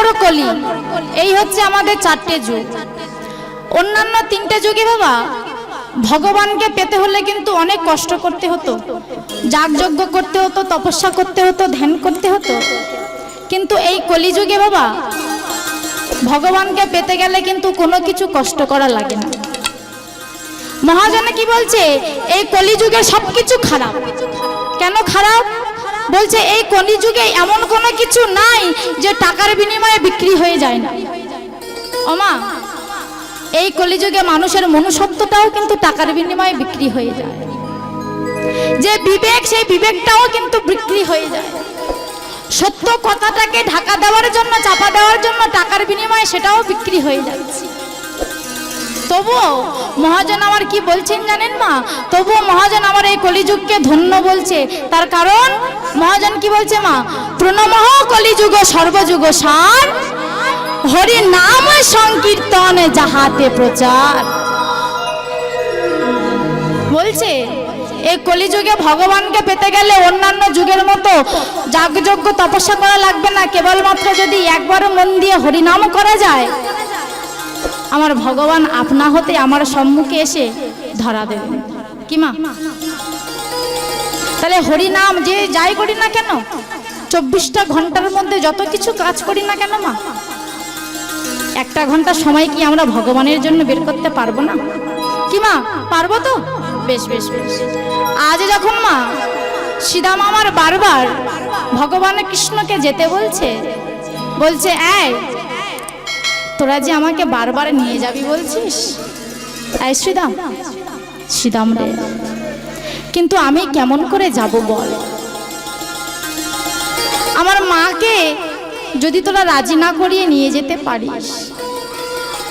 বড় কলি, এই হচ্ছে আমাদের 4টে যুগ। অন্যান্য 3টে যুগে বাবা ভগবানকে পেতে হলে কিন্তু অনেক কষ্ট করতে হতো, যাগযজ্ঞ করতে হতো, তপস্যা করতে হতো, ধ্যান করতে হতো। কিন্তু এই কলিযুগে বাবা ভগবানকে পেতে গেলে কিন্তু কোনো কিছু কষ্ট করা লাগে না। মহাজনে কি বলছে, এই কলিযুগে সবকিছু খারাপ। কেন খারাপ বলছে? এই কলিযুগে এমন কোনো কিছু নাই যে টাকার বিনিময়ে বিক্রি হয়ে যায় না। ওমা, এই কলিযুগে মানুষের মনুষ্যত্বটাও কিন্তু টাকার বিনিময়ে বিক্রি হয়ে যায়। যে বিবেক, সেই বিবেকটাও কিন্তু বিক্রি হয়ে যায়। সত্য কথাটাকে ঢাকা দেওয়ার জন্য, চাপা দেওয়ার জন্য টাকার বিনিময়ে সেটাও বিক্রি হয়ে যাচ্ছে। তবুও মহাজন আমার কি বলছেন জানেন মা? তবুও মহাজন আমার এই কলিযুগকে ধন্য বলছে। তার কারণ মহাজন কি বলছে মা? প্রণমঃ কলিযুগ সর্বযুগ সার, হরি নাম সংকীর্তন যাহাতে প্রচার। বলছে এই কলিযুগে ভগবানকে পেতে গেলে অন্যান্য যুগের মতো যাগযজ্ঞ তপস্যা করা লাগবে না। কেবলমাত্র যদি একবার মন দিয়ে হরিনাম করা যায়, আমার ভগবান আপনা হতে আমার সম্মুখে এসে ধরা দেবেন। কি মা? তাহলে হরিনাম যে যাই করি না কেন, 24টা ঘন্টার মধ্যে যত কিছু কাজ করি না কেন মা, 1টা ঘন্টা সময় কি আমরা ভগবানের জন্য বের করতে পারবো না? কি মা, পারবো তো? বেশ বেশ বেশ। আজ যখন মা শ্রীদাম আমার বারবার ভগবান কৃষ্ণকে যেতে বলছে, বলছে এই তোরা যে আমাকে বারবার নিয়ে যাবি বলছিস, এই শ্রীদাম, শ্রীদাম রে, কিন্তু আমি কেমন করে যাব বল? আমার মাকে যদি তোরা রাজি না করিয়ে নিয়ে যেতে পারিস,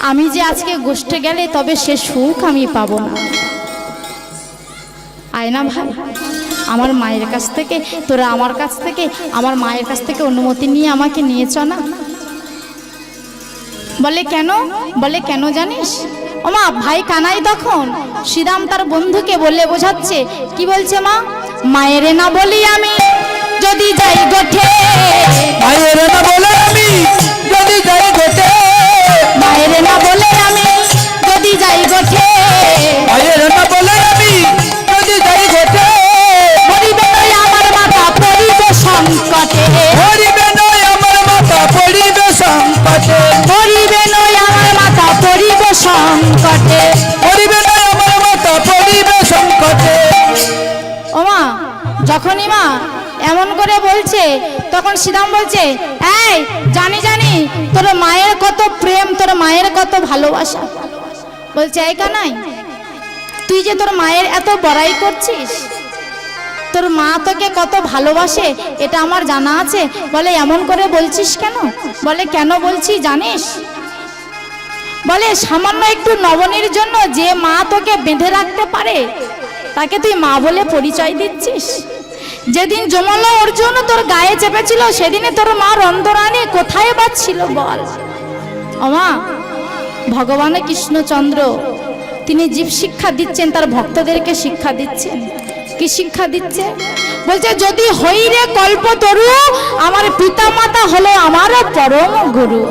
আমি যে আজকে গোষ্ঠে গেলে তবে সে সুখ আমি পাবো না। আয় না ভাই, আমার মায়ের কাছ থেকে, তোরা আমার কাছ থেকে, আমার মায়ের কাছ থেকে অনুমতি নিয়ে আমাকে নিয়ে চ না। বলে কেন? বলে কেন জানিস? ওমা, ভাই কানাই তখন শ্রীরাম তার বন্ধুকে বলে বোঝাচ্ছে। কি বলছে মা? মায়ের না বলি আমি যদি যাই গোঠে, মায়ের না বলে আমি যদি যাই গোঠে, মায়ের না বলে আমি যদি যাই গোঠে, মায়ের না বলে আমি যদি যাই গোঠে, মরিবে নয় আমার মাথা পড়িবে সংকটে, মরিবে নয় আমার মাথা পড়িবে সংকটে, মরিবে নয় আমার মাথা পড়িবে সংকটে, মরিবে নয় আমার মাথা পড়িবে সংকটে। ও মা, যখনই মা এমন করে বলছে তখন শ্রীরাম বলছে, এই জানি জানি তোর মায়ের কত প্রেম, তোর মায়ের কত ভালোবাসা। বলছে এই কানাই, তুই যে তোর মায়ের এত বড়াই করছিস, তোর মা তোকে কত ভালোবাসে এটা আমার জানা আছে। বলে এমন করে বলছিস কেন? বলে কেন বলছি জানিস? বলে সামান্য একটু নবনীর জন্য যে মা তোকে বেঁধে রাখতে পারে তাকে তুই মা বলে পরিচয় দিচ্ছিস। যেদিন যমল অর্জুন তোর গায়ে চেপেছিল সেদিনে তোর মা রন্ধরানী কোথায় বাজছিল বল? ওমা, ভগবান কৃষ্ণচন্দ্র তিনি জীব শিক্ষা দিচ্ছেন, তার ভক্তদেরকে শিক্ষা দিচ্ছেন। কি শিক্ষা দিচ্ছে? বলছে যদি হই রে কল্পতরু, আমার পিতা মাতা হলো আমার পরম গুরু।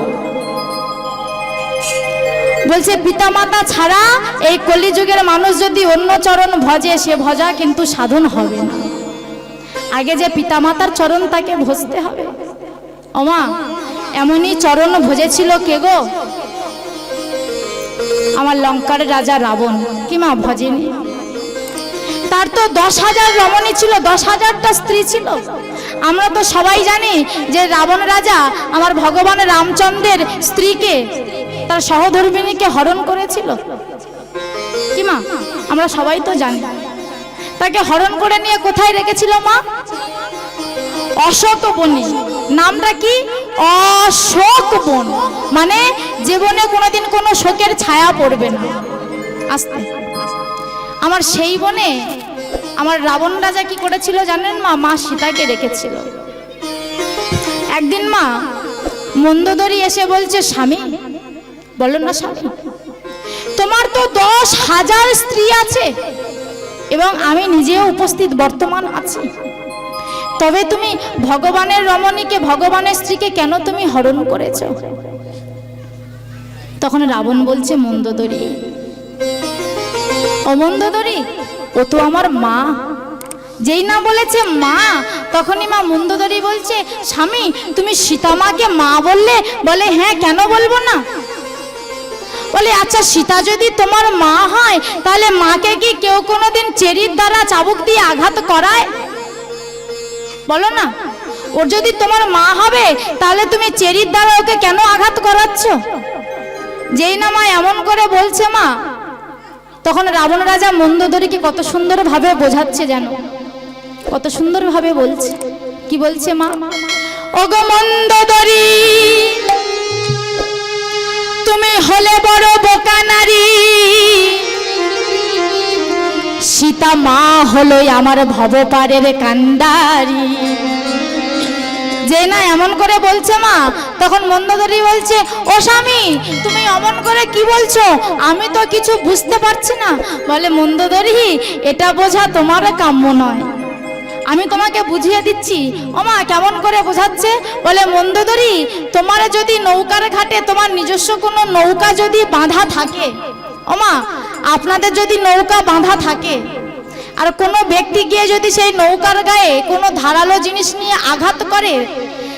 বলছে পিতা মাতা ছাড়া এই কলিযুগের মানুষ যদি অন্য চরণ ভজে, সে ভজা কিন্তু সাধন হবে না। আগে যে পিতা মাতার চরণ তাকে ভজতে হবে। ওমা, এমনই চরণ ভজেছিল কে গো? আমার লঙ্কার রাজা রাবণ। কি মা ভজেনি? তার তো 10,000 রমণী ছিল, 10,000টা স্ত্রী ছিল। আমরা তো সবাই জানি যে রাবণ রাজা আমার ভগবান রামচন্দ্রের স্ত্রীকে, তার সহধর্মিণীকে হরণ করেছিল। কি মা, আমরা সবাই তো জানি। তাকে হরণ করে নিয়ে কোথায় রেখেছিল মা? অশোক বনে। নামটা কি? অশোক বন, মানে যে বনে কোনোদিন কোনো শোকের ছায়া পড়বে না। আস্তে আমার সেই বনে আমার রাবণ রাজা কি করেছিল জানেন মা? মা সীতাকে রেখেছিল। একদিন মা মন্দোদরী এসে বলছে, স্বামী, বলো না স্বামী, তোমার তো 10,000 স্ত্রী আছে এবং আমি নিজেও উপস্থিত বর্তমান আছি, তবে তুমি ভগবানের রমণীকে, ভগবানের স্ত্রীকে কেন তুমি হরণ করেছ? তখন রাবণ বলছে, মন্দোদরী, ও মন্দোদরী, ও তো আমার মা। যেই না বলেছে মা, তখনই মা মন্দোদরী বলছে, স্বামী তুমি সীতামাকে মা বললে? বলে হ্যাঁ, কেন বলবো না। বলে আচ্ছা, সীতা যদি তোমার মা হয় তাহলে মাকে কি কেউ কোনোদিন চেরির দ্বারা চাবুক দিয়ে আঘাত করায়? বলো না। ওর যদি তোমার মা হবে তাহলে তুমি চেরির দ্বারা ওকে কেন আঘাত করাচ্ছ? যেই না মা এমন করে বলছে মা, তখন রাবণ রাজা মন্দোদরীকে কত সুন্দর ভাবে বোঝাচ্ছে, জানো কত সুন্দর ভাবে বলছে। কি বলছে মা? ওগো মন্দোদরী, তুমি হলে বড় বোকা নারী, সীতা মা হলো আমার ভবপারের কান্ডারি। যে না এমন করে বলছে মা, তখন মন্দোদরী বলছে, ও স্বামী তুমি অমন করে কি বলছো? আমি তো কিছু বুঝতে পারছি না। বলে মন্দোদরী, এটা বোঝা তোমার কাম্য নয়, আমি তোমাকে বুঝিয়ে দিচ্ছি। ও মা, কেমন করে বোঝাচ্ছে? বলে মন্দোদরী, তোমার যদি নৌকার ঘাটে তোমার নিজস্ব কোনো নৌকা যদি বাঁধা থাকে, ও মা আপনাদের যদি নৌকা বাঁধা থাকে, আর কোনো ব্যক্তি গিয়ে যদি সেই নৌকার গায়ে কোনো ধারালো জিনিস নিয়ে আঘাত করে,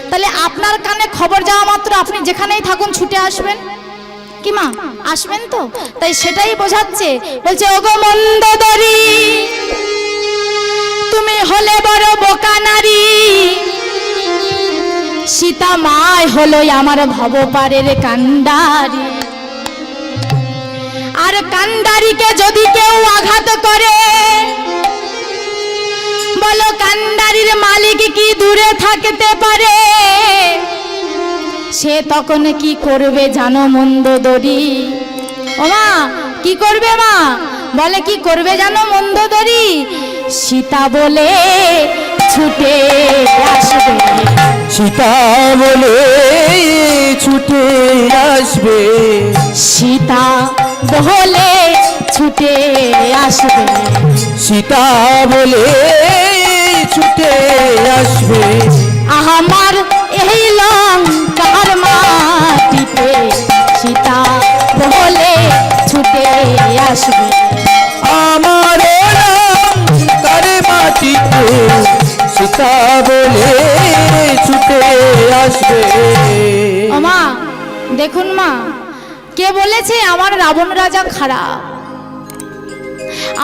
তাহলে আপনার কানে খবর যাওয়া মাত্র আপনি যেখানেই থাকুন ছুটে আসবেন কি মা? আসবেন তো? তাই সেটাই বোঝাচ্ছে। বলছে ওগো মন্দোদরী, তুমি হলে বড় বোকা নারী, সীতা মাই হলো আমার ভবপারের কান্ডারি। আর কান্ডারিকে যদি কেউ আঘাত করে, বলো কান্ডারির মালিক কি দূরে থাকতে পারে? সে তখন কি করবে জানো মন্দোদরী? ও মা, কি করবে মা? বলে কি করবে জানো মন্দোদরী? সীতা বলে ছুটে আসবে, সীতা বলে ছুটে আসবে, সীতা বলে ছুটে আসবে, সীতা বলে ছুটে আসবে। আমার এই লঙ্কার মাটিতে সীতা বলে ছুটে আসবে, আমার লঙ্কার মাটিতে সীতা বলে ছুটে আসবে। ও মা দেখুন মা, কে বলেছে আমার রাবণ রাজা খারাপ?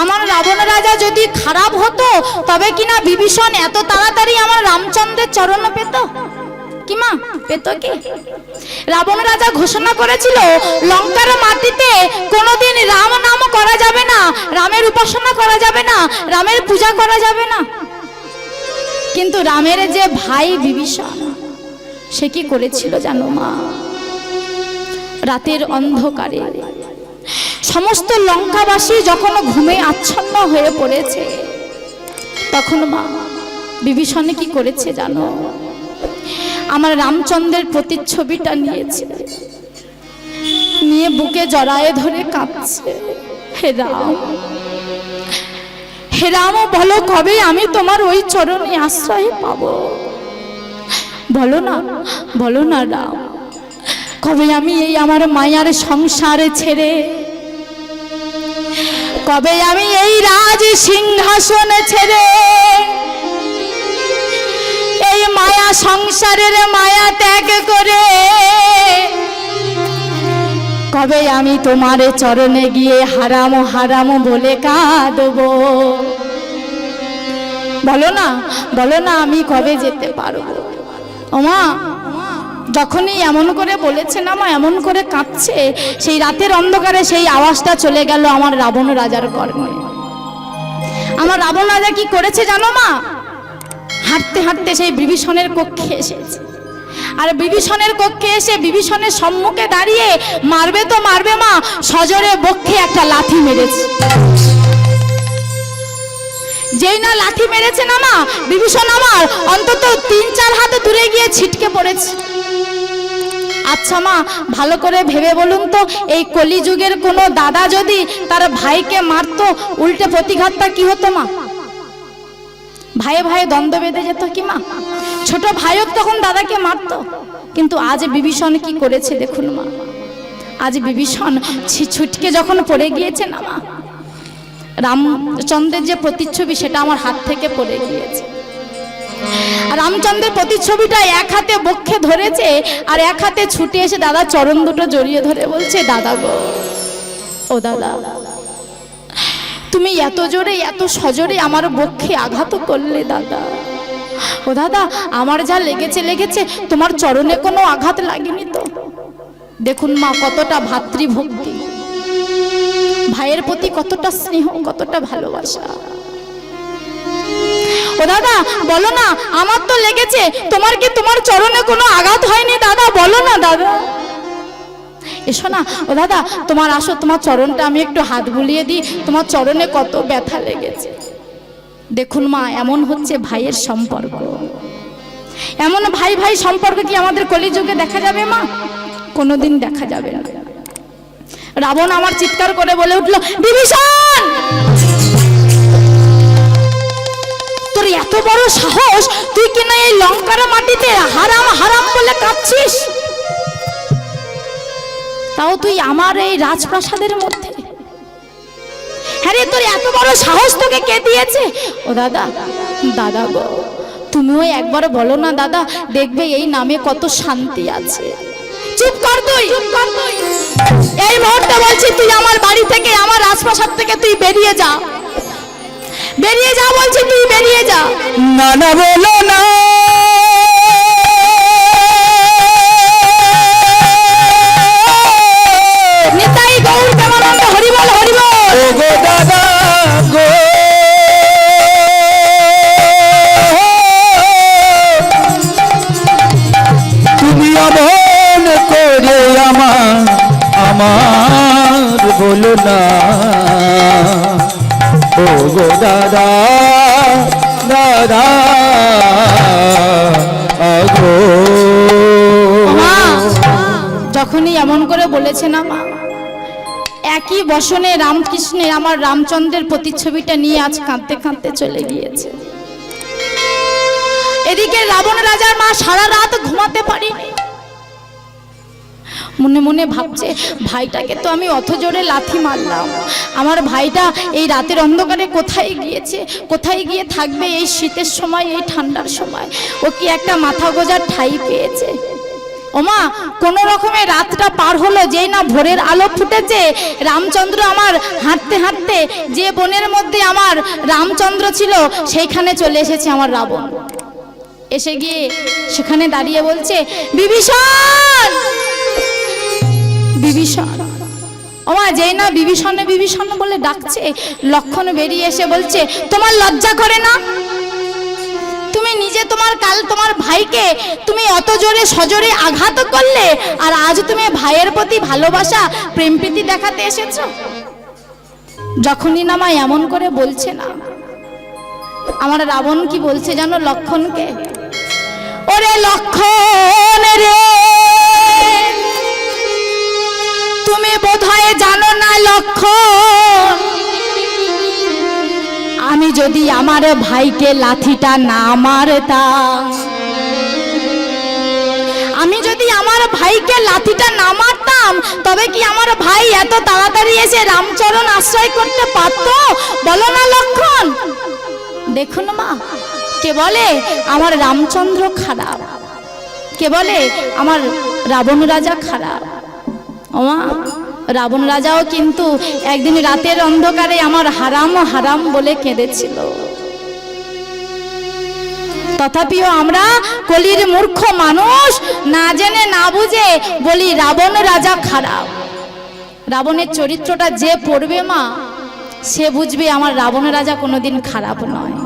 আমার রাবণ রাজা যদি খারাপ হতো তবে কিনা বিভীষণ এত তাড়াতাড়ি আমার রামচন্দ্রের চরণ পেত কি মা? পেত কি? রাবণ রাজা ঘোষণা করেছিল লঙ্কার মাটিতে কোনোদিন রাম নাম করা যাবে না, রামের উপাসনা করা যাবে না, রামের পূজা করা যাবে না। কিন্তু রামের যে ভাই বিভীষণ, সে কি করেছিল জানো মা? রাতের অন্ধকারে সমস্ত লঙ্কাবাসী যখন ঘুমে আচ্ছন্ন হয়ে পড়েছে, তখন মা বিভীষণে কি করেছে জানো? আমার রামচন্দ্রের প্রতিচ্ছবিটা নিয়েছে, নিয়ে বুকে জড়ায়ে ধরে কাঁদছে, হে রাম, হে রাম, বলো কবে আমি তোমার ওই চরণে আশ্রয় পাবো? বলো না, বলো না রাম, কবে আমি এই আমার মায়ার সংসারে ছেড়ে, কবে আমি এই রাজ সিংহাসন ছেড়ে, এই মায়া সংসারের মায়া ত্যাগ করে, কবে আমি তোমার চরণে গিয়ে হারাম হারাম বলে কাঁদবো? বলো না, বলো না, আমি কবে যেতে পারবো? ওমা, যখনই এমন করে বলেছে না মা, এমন করে কাঁদছে, সেই রাতের অন্ধকারে সেই আওয়াজটা চলে গেল আমার রাবণ রাজার কর্ণে। আমার রাবণ রাজা কি করেছে জানো মা? হাঁটতে হাঁটতে সেই বিভীষণের কক্ষে এসেছে, আর বিভীষণের কক্ষে এসে বিভীষণের সম্মুখে দাঁড়িয়ে মারবে তো মারবে মা, সজোরে বক্ষে একটা লাথি মেরেছে। যেই না লাথি মেরেছে না মা, বিভীষণ আমার অন্তত 3-4 হাত দূরে গিয়ে ছিটকে পড়েছে। আচ্ছা মা, ভালো করে ভেবে বলুন তো, এই কলিযুগের কোনো দাদা যদি তার ভাইকে মারতো, উল্টে প্রতিঘাতটা কি হতো মা? ভাইয়ে ভাইয়ে দ্বন্দ্ব বেঁধে যেত কি মা, ছোট ভাইও তখন দাদাকে মারতো। কিন্তু আজ বিভীষণ কি করেছে দেখুন মা, আজ বিভীষণ ছুটকে যখন পড়ে গিয়েছে না মা, রামচন্দ্রের যে প্রতিচ্ছবি সেটা আমার হাত থেকে পড়ে গিয়েছে। আর রামচন্দ্রের প্রতিচ্ছবিটা এক হাতে বক্ষে ধরেছে আর এক হাতে ছুটে এসে দাদা চরণ দুটো জড়িয়ে ধরে বলছে, দাদা গো, ও দাদা, তুমি এত জোরে এত সজোরে আমার বক্ষে আঘাত করলে দাদা। ও দাদা, আমার যা লেগেছে লেগেছে, তোমার চরণে কোনো আঘাত লাগেনি তো? দেখুন মা, কতটা ভাতৃভক্তি, ভাইয়ের প্রতি কতটা স্নেহ, কতটা ভালোবাসা। ও দাদা বলো না, আমার তো লেগেছে, তোমার কি তোমার চরণে কোনো আঘাত হয়নি দাদা? বলো না দাদা। এসো না ও দাদা, তোমার আসো, তোমার চরণটা আমি একটু হাত বুলিয়ে দিই, তোমার চরণে কত ব্যথা লেগেছে। দেখুন মা, এমন হচ্ছে ভাইয়ের সম্পর্ক। এমন ভাই ভাই সম্পর্ক কি আমাদের কলিযুগে দেখা যাবে মা? কোনোদিন দেখা যাবে না। রাবণ আমার চিৎকার করে বলে উঠলো, বিভীষণ, তোর এত বড় সাহস, তুই কিনা এই লঙ্কার মাটিতে হারাম হারাম বলে কাঁদছিস, তাও তুই আমার এই রাজপ্রাসাদের মধ্যে। হ্যাঁ রে, তোর এত বড় সাহস তোকে কে দিয়েছে? ও দাদা, দাদা গো, তুমিও একবার বলো না দাদা, দেখবে এই নামে কত শান্তি আছে। চুপ কর তুই, এই মুহূর্তে বলছি, তুই আমার বাড়ি থেকে, আমার রাজপ্রাসাদ থেকে তুই বেরিয়ে যা, বেরিয়ে যা বলছি, তুই বেরিয়ে যা। না না বলো না, নিতাই গৌর প্রেমানন্দ, হরিবল হরিবল। ও গো দাদা গো, তুমি অমন করে আমার বলো না। ও গো দাদা, দাদা গো। মা যখনই এমন করে বলেছে না মা, একই বসনে রামকৃষ্ণের, আমার রামচন্দ্রের প্রতিচ্ছবিটা নিয়ে আজ কাঁদতে কাঁদতে চলে গিয়েছে। এদিকে রাবণ রাজার মা সারা রাত ঘুমাতে পারেনি, মনে মনে ভাবছে, ভাইটাকে তো আমি অত জোরে লাথি মারলাম, আমার ভাইটা এই রাতের অন্ধকারে কোথায় গিয়েছে, কোথায় গিয়ে থাকবে এই শীতের সময়, এই ঠান্ডার সময়? ও কি একটা মাথা গোজার ঠাই পেয়েছে? ওমা, কোন রকমে রাতটা পার হলো, যেই না ভোরের আলো ফুটেছে, রামচন্দ্র আমার হাঁটতে হাঁটতে, যে বনের মধ্যে আমার রামচন্দ্র ছিল সেইখানে চলে এসেছে আমার রাবণ। এসে গিয়ে সেখানে দাঁড়িয়ে বলছে, বিভীষণ, বিভীষণ। ওমা, যেই না বিভীষণে বিভীষণ বলে ডাকছে, লক্ষণ বেরিয়ে এসে বলছে, তোমার লজ্জা করে না? তুমি নিজে তোমার ভাইকে তুমি অত জোরে সজোরে আঘাত করলে, আর আজ তুমি ভাইয়ের প্রতি ভালোবাসা প্রেম প্রীতি দেখাতে এসেছো। যখনই না মা এমন করে বলছে না, আমার রাবণ কি বলছে জানো লক্ষণকে? ওরে লক্ষণ রে, তুমি বোধহয় জানো না লক্ষণ, আমি যদি আমার ভাইকে লাঠিটা না মারতাম, আমি যদি আমার ভাইকে লাঠিটা না মারতাম, তবে কি আমার ভাই এত তাড়াতাড়ি এসে রামচরণ আশ্রয় করতে পারত? বলো না লক্ষণ। দেখুন মা, কে বলে আমার রামচন্দ্র খারাপ, কে বলে আমার রাবণ রাজা খারাপ। ওমা, রাবণ রাজাও কিন্তু একদিন রাতের অন্ধকারে আমার হারাম হারাম বলে কেঁদেছিল। তথাপিও আমরা কলির মূর্খ মানুষ, না জেনে না বুঝে বলি রাবণ রাজা খারাপ। রাবণের চরিত্রটা যে পড়বে মা, সে বুঝবে আমার রাবণ রাজা কোনোদিন খারাপ নয়।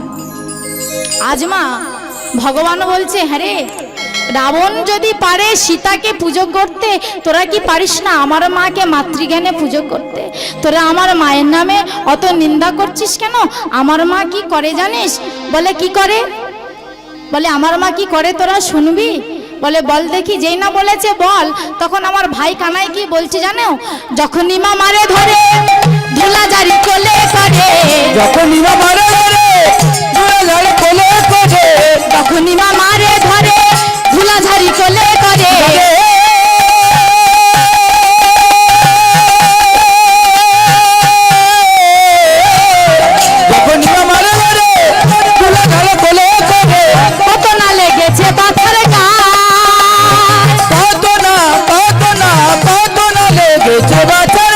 আজ মা ভগবান বলছে, হ্যাঁ রে, রাবণ যদি পারে সীতাকে পুজো করতে, তোরা কি পারিস না আমার মাকে মাতৃজ্ঞানে পুজো করতে? তোরা আমার মায়ের নামে অত নিন্দা করছিস কেন? আমার মা কি করে জানিস? বলে কি করে? বলে আমার মা কি করে তোরা শুনবি? বলে বল দেখি। যেই না বলেছে বল, তখন আমার ভাই কানাই কি বলছে জানো? যখনই মা মারে ধরে ধুলা জারি কোলে করে, যখনই মা মারে ধরে ধুলাঝাড়ি কোলে করে তখনই মা মারে ধরে ধুলাঝাড়ি কোলে করে যখন মারে মারে ধুলাঝাড়ি কোলে করে কত না লেগেছে পাথর গায় কত না লেগেছে বাছার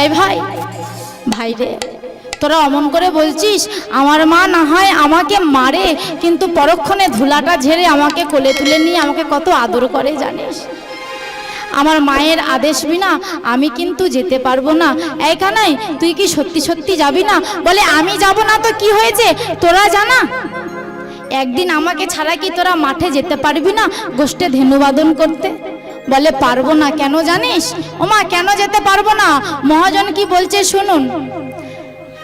এই ভাই ভাই রে, তোরা অমন করে বলছিস আমার মা না হয় আমাকে মারে, কিন্তু পরক্ষণে ধুলাটা ঝেড়ে আমাকে কোলে তুলে নিয়ে আমাকে কত আদর করে জানিস। আমার মায়ের আদেশ বিনা আমি কিন্তু যেতে পারবো না। এই কানাই, তুই কি সত্যি সত্যি যাবি না? বলে আমি যাব না তো কি হয়েছে, তোরা জানা একদিন আমাকে ছাড়া কি তোরা মাঠে যেতে পারবি না গোষ্ঠে ধেনুবাদন করতে? বলে পারবো না। কেন জানিস? ওমা কেন যেতে পারবো না? মহাজন কি বলছে শুনুন।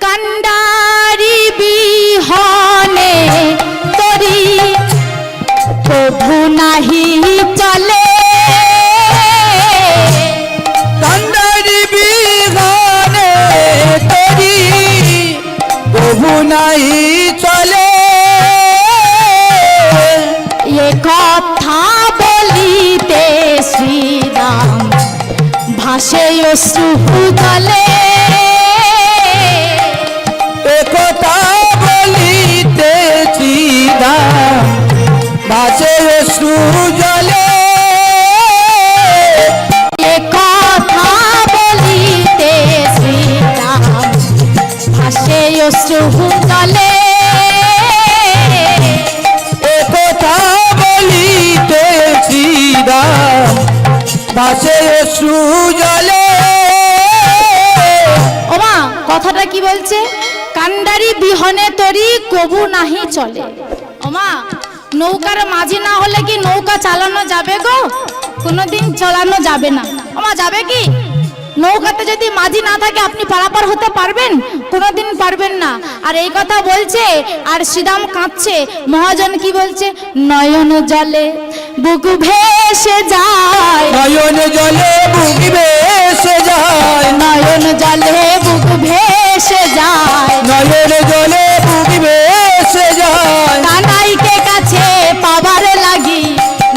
কান্ডারি বিহনে তরি প্রভু নাহি চলে, কান্ডারি বিহনে তরি প্রভু নাহি চলে। এ কথা বলিতে শ্রীরাম ভাসে অশ্রু জলে, একথা বলিতেছি দাম ভাসে অশ্রু জলে। এ কথা বলিতে শ্রীরাম ভাসে অশ্রু জলে, একথা বলিতেছি দাম ভাসে অশ্রু জলে। ওমা কথাটা কি বলছে? কান্ডারি বিহনে তরি কবু নাহি চলে। ওমা নৌকার মাঝি না হলে কি নৌকা চালানো যাবে গো? কোনোদিন চালানো যাবে না। ওমা যাবে কি? নৌকাতে যদি মাঝি না থাকে আপনি পারাপার হতে পারবেন? কোনোদিন পারবেন না। আর এই কথা বলছে আর শ্রীরাম কাঁদছে। মহাজন কি বলছে? নয়ন জলে বুক ভেসে যায়, নয়ন জলে বুক ভেসে যায়, নয়ন জলে বুক ভেসে যায়, নয়ন জলে বুক ভেসে যায়। কানাইকে কাছে পাবার লাগি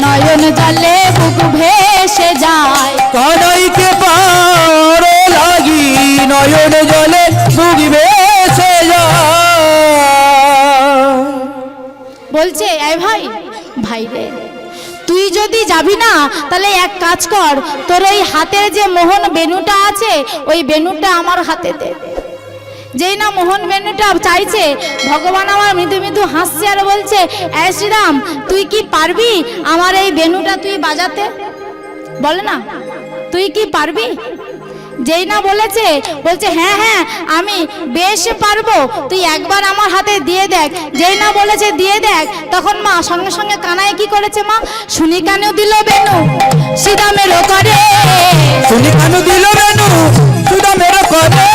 নয়ন জলে বুক ভেসে যায়। কানাইকে পার লাগি নয়ন জলে বুক ভেসে যায়। বলছে এই ভাই ভাই রে, তুই যদি যাবি না তাহলে এক কাজ কর, তোর ওই হাতের যে মোহন বেনুটা আছে ওই বেনুটা আমার হাতে দে। যেই না মোহন বেনুটা চাইছে, ভগবান আমার মৃদু মৃদু হাসছে আর বলছে এই শ্রীরাম তুই কি পারবি আমার এই বেনুটা তুই বাজাতে? বলে না তুই কি পারবি? যেই না বলেছে বলছে হ্যাঁ হ্যাঁ আমি বেশ পারবো, তুই একবার আমার হাতে দিয়ে দেখ। যেই না বলেছে দিয়ে দেখ, তখন মা সঙ্গে সঙ্গে কানায় কি করেছে? মা শুনি কানেও দিল বেনু শ্রীরামেরও করে, শুনি কানু দিল বেনু সুদামেরও করে,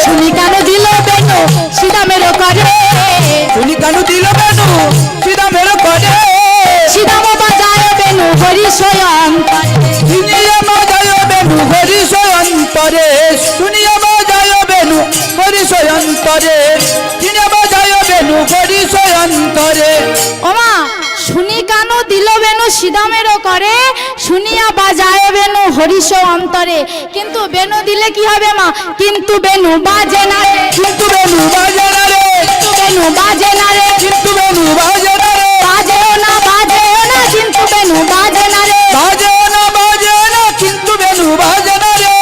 শুনি কানে দিল বেনু শ্রীরামেরও করে, শুনি কানু দিল বেনু সুদামেরও করে। শ্রীরাম বাজায় বেনু হরি স্বয়ং, শুনিয়া বাজায় বেনু হরিষয় অন্তরে, শুনিয়া বাজায় বেনু হরিষয় অন্তরে, শুনিয়া বাজায় বেনু হরিষয় অন্তরে। ওমা শুনি কানু দিল বেনু শ্রীরামেরও করে, শুনিয়া বাজায় বেনু হরিষ অন্তরে। কিন্তু বেনু দিলে কি হবে মা? কিন্তু বেনু বাজে না রে, কিন্তু বেনু বাজে না রে, কিন্তু বেনু বাজে না রে, কিন্তু বেনু বাজে না রে, বাজেও না কিন্তু বেনু বাজে না রে। বাজে না কিন্তু বেনু বাজে না রে।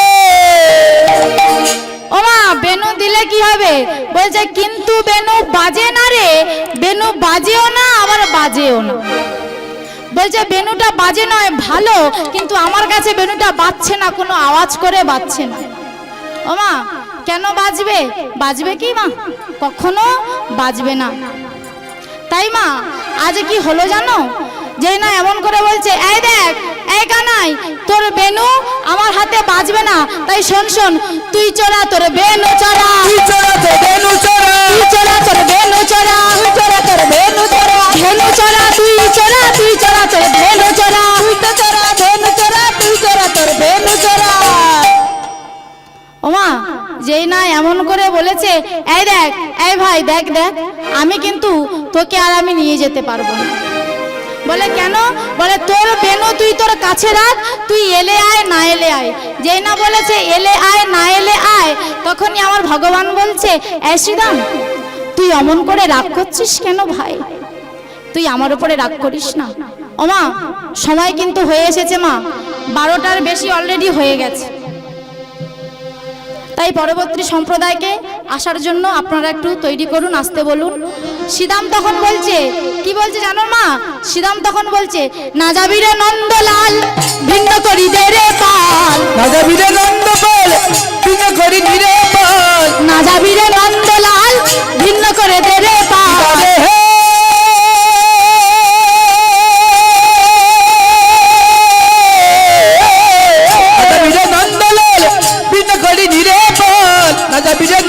ওমা বেনু দিলে কি হবে? বলছে কিন্তু বেনু বাজে না রে, বেনু বাজেও না আবার বাজেও না। বলছে বেনুটা বাজে নয় ভালো, কিন্তু আমার কাছে বেনুটা বাজছে না, কোনো আওয়াজ করে বাজছে না। ওমা কেন বাজবে? বাজবে কি মা? কখনো বাজবে না। তাই মা আজ কি হলো জানো? যেই না এমন করে বলছে এই দেখ এই কানাই তোর বেনু আমার হাতে বাজবে না, তাই শোন শোন তুই চড়া তোর বেনু চড়া, তুই চড়া তো বেনু চড়া, তুই চড়া তোর বেনু চড়া, তুই চড়া তোর বেনু চড়া, বেনু চড়া তুই চড়া, তুই চড়া তোর বেনু চড়া, তুই তো চড়া বেনু চড়া, তুই চড়া তোর বেনু চড়া। ওমা যেই না এমন করে বলেছে বলেছে, এই দেখ, এই ভাই দেখ দেখ, আমি কিন্তু তোকে আর আমি নিয়ে যেতে পারবো না। বলে কেন? বলে তোর বেনু তুই তোর কাছে রাখ, তুই এলে আয় না এলে আয়। যেই না বলেছে এলে আয় না এলে আয়, তখনই আমার ভগবান বলছে, এই শ্রীরাম, তুই অমন করে রাগ করছিস কেন ভাই? তুই আমার উপরে রাগ করিস না। ও মা, সময় কিন্তু হয়ে এসেছে মা, 12টার বেশি অলরেডি হয়ে গেছে। তাই পরবর্তী সম্প্রদায়কে আসার জন্য আপনারা একটু তৈরি করুন, আসতে বলুন। শ্রীরাম তখন বলছে, কি বলছে জানো মা? শ্রীরাম তখন বলছে, না যাবি রে নন্দলাল, ভিন্ন করি দে রে পাল। না যাবি রে নন্দপাল, ভিন্ন করি রে পাল। না যাবি রে নন্দলাল, ভিন্ন করে দে রে পাল।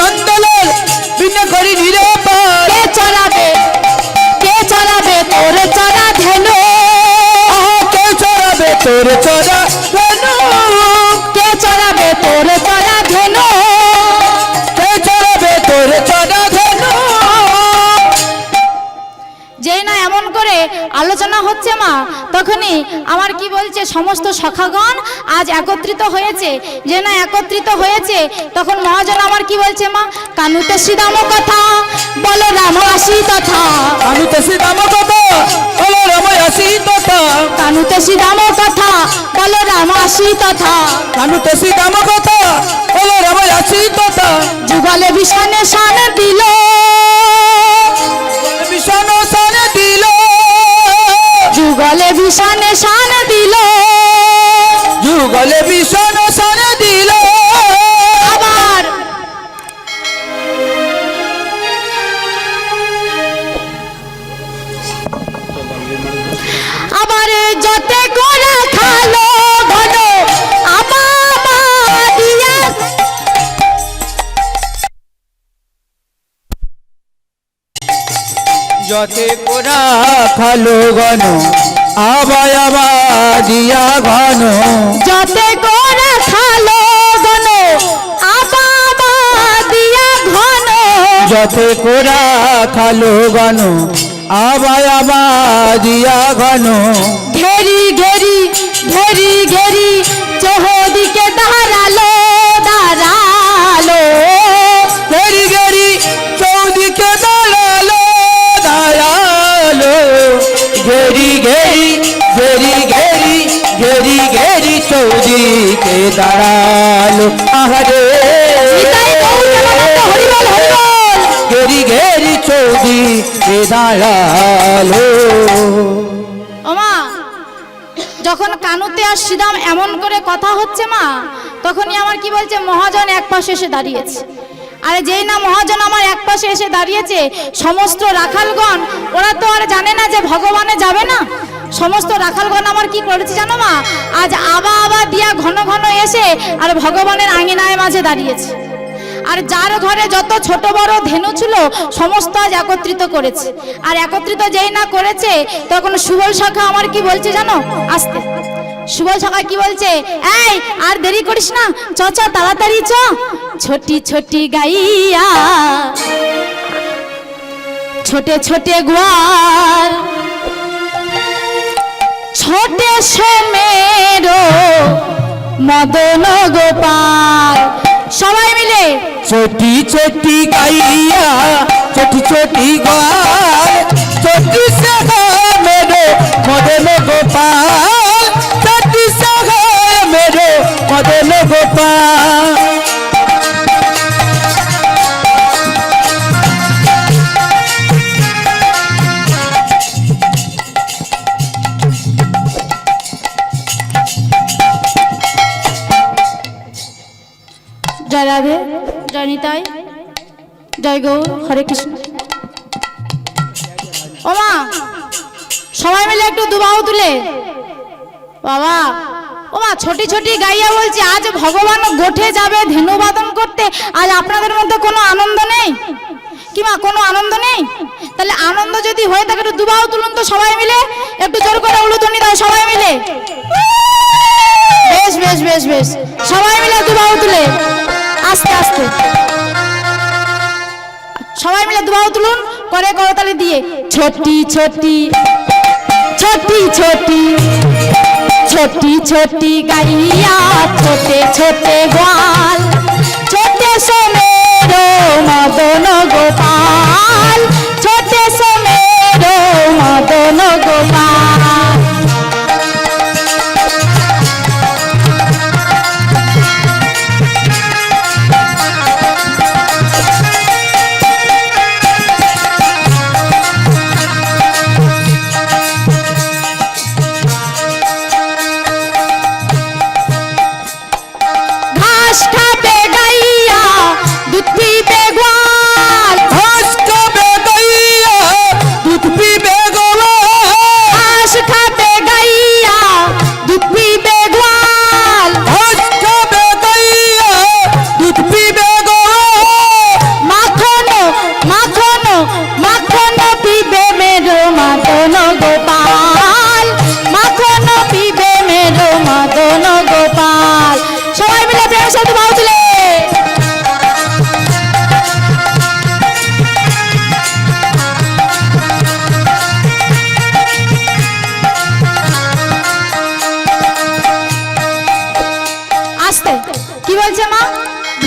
নন্দলাল ভিন্ন করি রে পাল। কে চড়াবে, কে চড়াবে তোর চড়া ধেনু? কে চড়াবে তোর চড়া ধেনু? কে চড়াবে তোর চড়া ধেনু? কে চড়াবে তোর চড়া ধেনু? যেই না এমন করে আলোচনা হচ্ছে মা, তখনই আমার কি বলছে, সমস্ত সখাগণ আজ একত্রিত হয়েছে। যে না একত্রিত হয়েছে, তখন মহাজন আমার কি বলছে মা, কানুতে শ্রীরাম কথা বলো রাম আসি তথা। কানুতে শ্রীরাম কথা বলো রাম আসি তথা। কানুতে শ্রীরাম কথা বলো রাম আসি তথা। কানুতে শ্রীরাম কথা বলো রাম আসি তথা। যুগলে বিষানে শান দিল, বিষণ সান দিল। যুগলে বিষানে শান দিল। যুগলে বিষণ সান দিল। আবার আবার যতে গোরা খালো ঘন আমার দিয়া। যতে কোরা খালো ঘন আবায় আবাদিয়া ঘন। যতে গোরা খালো ঘন আবার দিয়া ঘন। যতে কোরা খালো ঘন আবায় আবাদিয়া ঘন। ঘেরি ঘেরি ঘেরি ঘেরি চৌদিকে দাঁড়ালো দাঁড়ালো। গেরি গেরি চৌদিকে দাঁড়ালো দাঁড়ালো। গেরি গেরি গেরি গেরি গেরি গেরি চৌদিকে দাঁড়ালো। আহারে নিতাই গৌর প্রেমানন্দ, হরিবল হরিবল। গেরি গেরি চৌদিকে দাঁড়ালো। ওমা, যখন কানুতে আর শ্রীরাম এমন করে কথা হচ্ছে মা, তখনই আমার কি বলছে, মহাজন এক পাশে এসে দাঁড়িয়েছে। আরে যেই না মহাজন আমার এক পাশে এসে দাঁড়িয়েছে, সমস্ত রাখালগণ ওরা তো আর জানে না যে ভগবানে যাবে না। সমস্ত রাখালগণ আমার কি করেছে জানো মা, আজ আবা আবা দিয়া ঘন ঘন এসে আর ভগবানের আঙিনায় মাঝে দাঁড়িয়েছে। আর যার ঘরে যত ছোট বড় ধেনু ছিল সমস্ত আজ একত্রিত করেছে। আর একত্রিত যেই না করেছে, তখন সুবল শাখা আমার কি বলছে জানো, আসতে সুবল শাখা কি বলছে, এই আর দেরি করিস না, চ চ তাড়াতাড়ি চ। ছোটি ছোটি গাইয়া ছোটে ছোটে গোয়াল, ছোটে সেমেরো মদন গোপাল। সবাই মিলে ছোটি ছোটি গাইয়া ছোটি ছোটি গাল। ছোটি সাহা মেরো মদন গোপাল। ছোটি সাহা মেরো মদন গোপাল। জয় রাধে, জয় নিতাই, জয় গৌর, হরে কৃষ্ণ। ওমা, সবাই মিলে একটু দুবাহু তুলে বাবা। ওমা, ছোটি ছোটি গাইয়া বলছি, আজ ভগবান গোঠে যাবে ধেনু বাদন করতে। আজ আপনাদের মধ্যে কোনো আনন্দ নেই কি মা? কোনো আনন্দ নেই? তাহলে আনন্দ যদি হয়ে থাকে একটু দুবাহু তুলুন তো সবাই মিলে, একটু জোর করে উলুধ্বনি দাও সবাই মিলে। বেশ বেশ বেশ বেশ, সবাই মিলে দুবাহু তুলে আস্তে আস্তে। छोटी छोटी छोटी छोटी छोटी छोटी गैया छोटे छोटे ग्वाल छोटे से मेरो मदन गोपाल छोटे से मेरो मदन गोपाल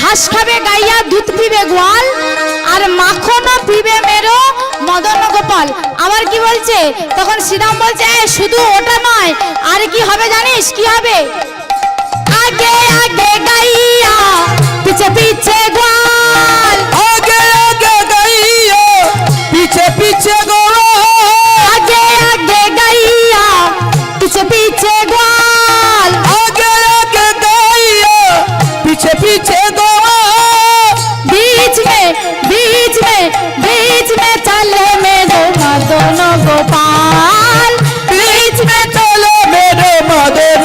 घास खाबे गाइया दूध पीबे गोपाल और माखनो पीबे मेरो मदन गोपाल আবার কি বলছে তখন শ্রীরাম বলছে শুধু ওটা নয় আর কি হবে জানিস কি হবে आगे आगे गाइया पीछे पीछे गोपाल आगे आगे गैया पीछे पीछे गोपाल आगे आगे गाइया पीछे पीछे गोपाल आगे आगे गैया पीछे पीछे बीच में चले मेरो मदन गोपाल बीच में चले मेरे मदन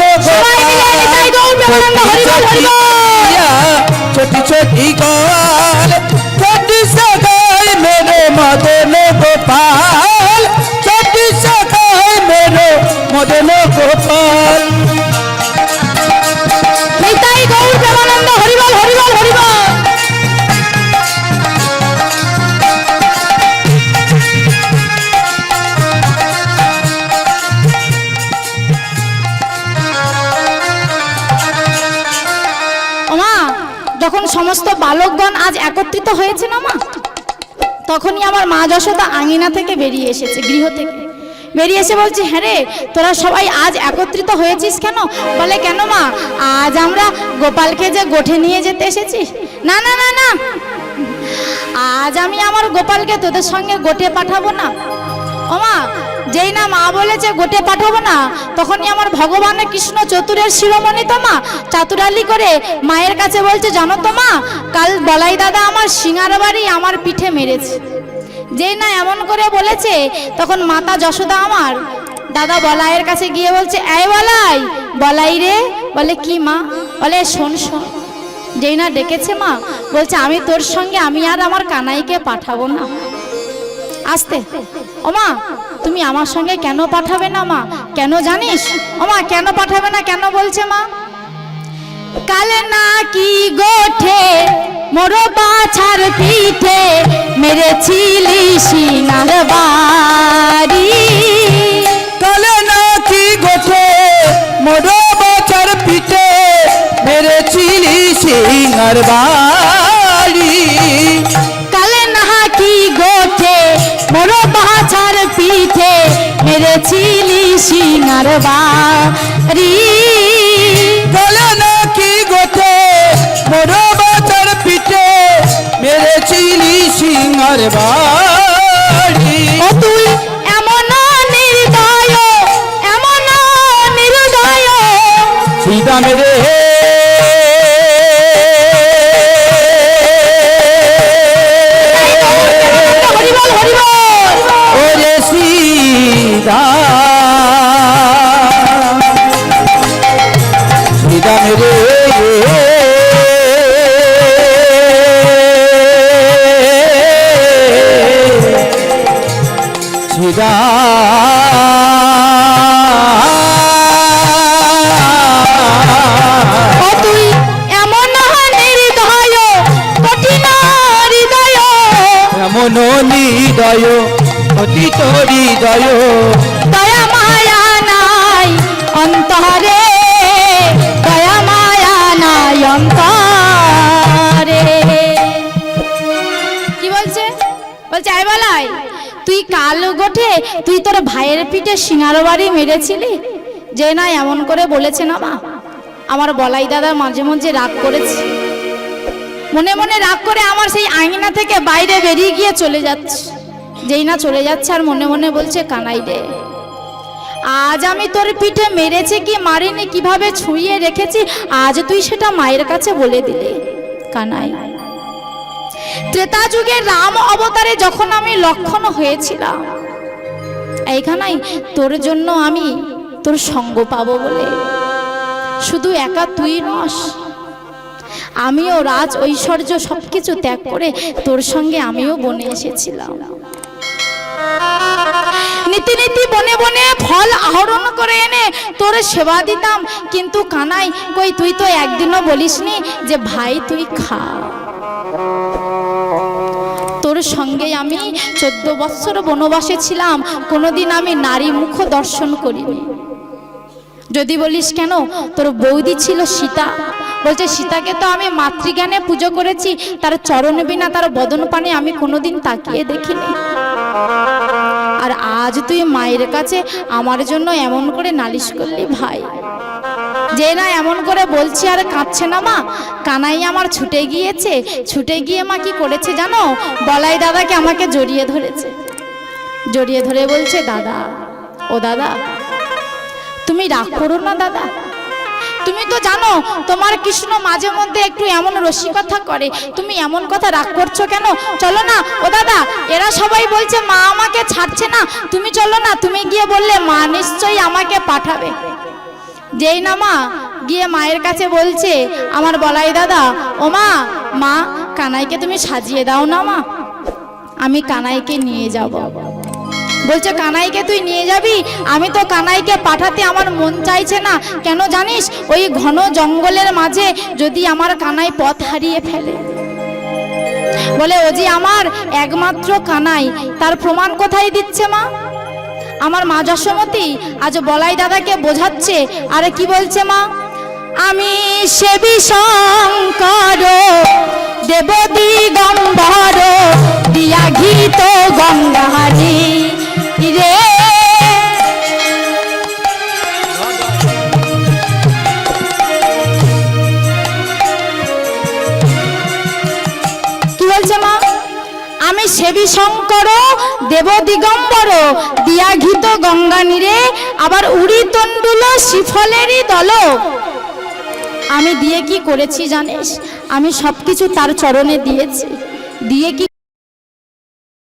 छोटी छोटी गोपाल छोटी सगाई मेरे मदन गोपाल छोटी सगाई मेरे मदन गोपाल निताई गौर प्रेमानंद हरिबल हरिबल हरिबल যখন সমস্ত বালকগণ আজ একত্রিত হয়েছে না মা তখনই আমার মা যশোদা আঙিনা থেকে বেরিয়ে এসেছে গৃহ থেকে বেরিয়ে এসে বলছে হ্যাঁ রে তোরা সবাই আজ একত্রিত হয়েছিস কেন বলে কেন মা আজ আমরা গোপালকে যে গোঠে নিয়ে যেতে এসেছিস না না না না আজ আমি আমার গোপালকে তোদের সঙ্গে গোঠে পাঠাবো না ও মা যেই না মা বলেছে গোটে পাঠাবো না তখনই আমার ভগবানের কৃষ্ণ চতুরের শিরোমণি তো মা চাতুরালি করে মায়ের কাছে বলছে জানো তো মা কাল বলাই দাদা আমার সিঙ্গার বাড়ি আমার পিঠে মেরেছে যেই না এমন করে বলেছে তখন মাতা যশোদা আমার দাদা বলাইয়ের কাছে গিয়ে বলছে এই বলাই বলাই রে বলে কি মা বলে শোন শোন যেই না ডেকেছে মা বলছে আমি তোর সঙ্গে আমি আর আমার কানাইকে পাঠাবো না আসতে ও মা তুমি আমার সঙ্গে কেন পাঠাবে না মা কেন জানিস ও মা কেন পাঠাবে না কেন বলছে মা কালে না কি গোঠে মোর বাছার পিঠে মেরেছিলি সিনার বাড়ি কালে না কি গোঠে মোর বাছার পিঠে মেরেছিলি সিনার বাড়ি কালে না কি গোঠে মোর বাছার পিঠে মেরেছিলি সিনার বাড়ি কালে না কি গোঠে মোর বাছার পিঠে মেরেছিলি সিনার বাড়ি ও তুই এমন নির্দয় সীতা মেরে হরিবল হরিবল ওরে সীতা সীতা মেরে সীতা তুই কাল গোঠে তুই তোর ভাইয়ের পিঠে সিঙার বাড়ি মেরেছিলি, যে না এমন করে বলেছে না মা। আমার বলাই দাদা মাঝে মাঝে রাগ করেছে, মনে মনে রাগ করে আমার সেই আঙিনা থেকে বাইরে বেরিয়ে গিয়ে চলে যাচ্ছে। যেই না চলে যাচ্ছে আর মনে মনে বলছে, কানাই রে, আজ আমি তোর পিঠে মেরেছি কি মারিনি, কিভাবে ছুঁয়ে রেখেছি, আজ তুই সেটা মায়ের কাছে বলে দিলি। কানাই, ত্রেতা যুগে রাম অবতারে যখন আমি লক্ষণ হয়েছিলাম, এইখানেই তোর জন্য আমি তোর সঙ্গ পাবো বলে, শুধু একা তুই নস, আমিও রাজ ঐশ্বর্য সবকিছু ত্যাগ করে তোর সঙ্গে আমিও বনে এসেছিলাম। নীতি নীতি বনে বনে ফল আহরণ করে এনে তোর সেবা দিতাম, কিন্তু কানাই কই তুই তো একদিনও বলিসনি যে ভাই তুই খা। তোর সঙ্গে আমি 14 বৎসর বনবাসে ছিলাম, কোনোদিন আমি নারী মুখ দর্শন করিনি। যদি বলিস কেন, তোর বৌদি ছিল সীতা, বলছে সীতাকে তো আমি মাতৃজ্ঞানে পুজো করেছি, তার চরণ বিনা তার বদন পানে আমি কোনোদিন তাকিয়ে দেখিনি। আর আজ তুই মায়ের কাছে আমার জন্য এমন করে নালিশ করলি ভাই, যে না এমন করে বলছি আর কাঁদছে না মা। কানাই আমার ছুটে গিয়েছে, ছুটে গিয়ে মা কি করেছে জানো, বলাই দাদাকে আমাকে জড়িয়ে ধরেছে, জড়িয়ে ধরে বলছে, দাদা ও দাদা তুমি রাগ করো না দাদা, তুমি তো জানো তোমার কৃষ্ণ মাঝে মধ্যে একটু এমন রসিকতা করে, তুমি এমন কথা রাগ করছো কেন, চলো না ও দাদা, এরা সবাই বলছে মা আমাকে ছাড়ছে না, তুমি চলো না, তুমি গিয়ে বললে মা নিশ্চয়ই আমাকে পাঠাবে। যেই না মা গিয়ে মায়ের কাছে বলছে, আমার বলাই দাদা, ও মা, মা কানাইকে তুমি সাজিয়ে দাও না মা, আমি কানাইকে নিয়ে যাব। বলছে কানাইকে তুই নিয়ে যাবি, আমি তো কানাইকে পাঠাতে আমার মন চাইছে না, কেন জানিস, ওই ঘন জঙ্গলের মাঝে যদি আমার কানাই পথ হারিয়ে ফেলে। বলে ও যে আমার একমাত্র কানাই, তার প্রমাণ কোথায় দিচ্ছে মা। আমার মা যশোমতী আজ বলাই দাদাকে বোঝাচ্ছে, আরে কি বলছে মা, আমি সেবী শঙ্কর দেব দিগম্বর দিয়া ঘিত গঙ্গাহারি রে। কি বলছে মা, আমি সেবী শঙ্কর দেব দিগম্বর দিয়া ঘিত গঙ্গা নীরে, আবার উড়ি তন্ডুল শিফলেরই দল। আমি দিয়ে কি করেছি জানিস, আমি সবকিছু তার চরণে দিয়েছি, দিয়ে কি